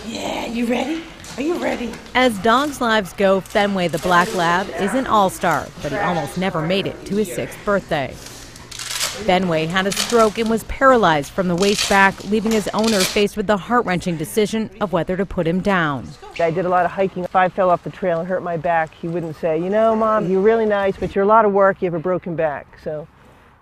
Yeah, you ready? Are you ready? As dogs' lives go, Fenway the Black Lab is an all-star, but he almost never made it to his 6th birthday. Fenway had a stroke and was paralyzed from the waist back, leaving his owner faced with the heart-wrenching decision of whether to put him down. I did a lot of hiking. If I fell off the trail and hurt my back, he wouldn't say, you know, Mom, you're really nice, but you're a lot of work, you have a broken back. So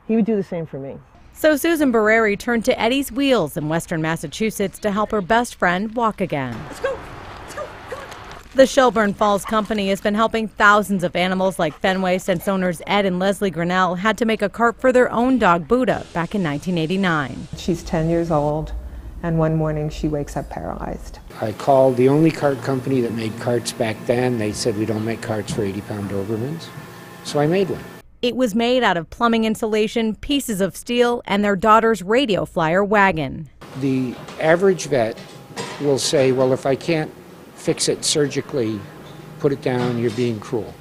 he would do the same for me. So Susan Barreri turned to Eddie's Wheels in Western Massachusetts to help her best friend walk again. Let's go. Let's go. Come on. The Shelburne Falls Company has been helping thousands of animals like Fenway since owners Ed and Leslie Grinnell had to make a cart for their own dog Buddha back in 1989. She's 10 years old, and one morning she wakes up paralyzed. I called the only cart company that made carts back then. They said we don't make carts for 80-pound Dobermans, so I made one. It was made out of plumbing insulation, pieces of steel, and their daughter's radio flyer wagon. The average vet will say, well, if I can't fix it surgically, put it down, you're being cruel.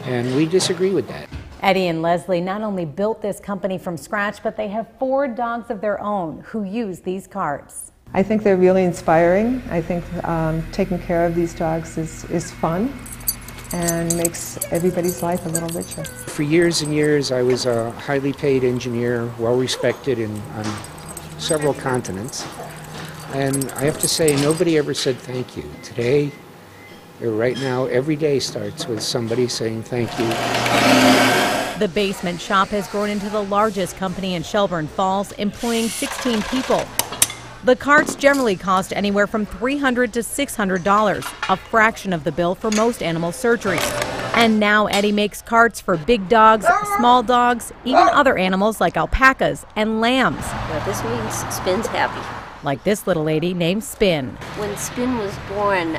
And we disagree with that. Eddie and Leslie not only built this company from scratch, but they have 4 dogs of their own who use these carts. I think they're really inspiring. I think taking care of these dogs is fun and makes everybody's life a little richer. For years and years, I was a highly paid engineer, well respected on several continents. And I have to say, nobody ever said thank you. Today, or right now, every day starts with somebody saying thank you. The basement shop has grown into the largest company in Shelburne Falls, employing 16 people. The carts generally cost anywhere from $300 to $600, a fraction of the bill for most animal surgeries. And now Eddie makes carts for big dogs, small dogs, even other animals like alpacas and lambs. Now this means Spin's happy. Like this little lady named Spin. When Spin was born,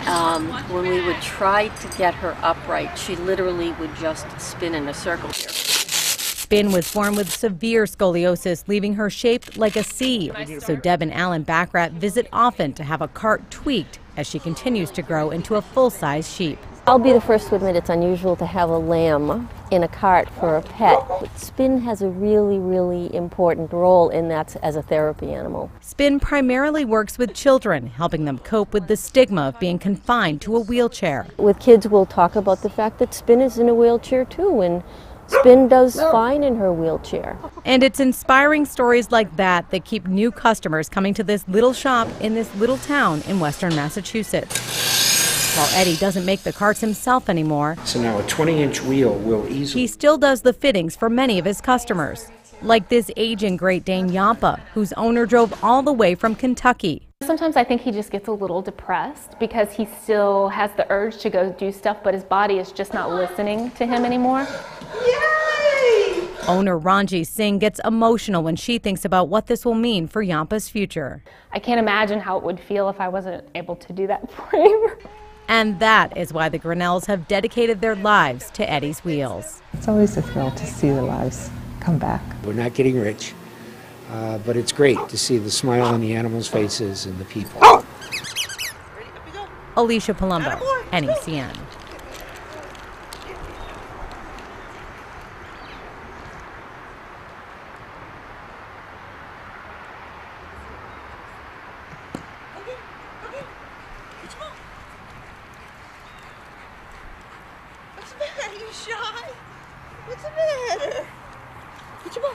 when we would try to get her upright, she literally would just spin in a circle here. Spin was born with severe scoliosis, leaving her shaped like a C. So Deb and Alan Backrat visit often to have a cart tweaked as she continues to grow into a full-size sheep. I'll be the first to admit it's unusual to have a lamb in a cart for a pet, but Spin has a really, really important role in that as a therapy animal. Spin primarily works with children, helping them cope with the stigma of being confined to a wheelchair. With kids, we'll talk about the fact that Spin is in a wheelchair too, and Spin does fine in her wheelchair. And it's inspiring stories like that that keep new customers coming to this little shop in this little town in Western Massachusetts. While Eddie doesn't make the carts himself anymore, So now a 20-inch wheel will easily... he still does the fittings for many of his customers. Like this aging Great Dane Yampa, whose owner drove all the way from Kentucky. Sometimes I think he just gets a little depressed because he still has the urge to go do stuff, but his body is just not listening to him anymore. Yay! Owner Ranji Singh gets emotional when she thinks about what this will mean for Yampa's future. I can't imagine how it would feel if I wasn't able to do that for him. And that is why the Grinnells have dedicated their lives to Eddie's Wheels. It's always a thrill to see the lives come back. We're not getting rich, but it's great to see the smile on the animals' faces and the people. Alicia Palumbo, NECN. What's the matter? Are you shy? What's the matter? Get your ball.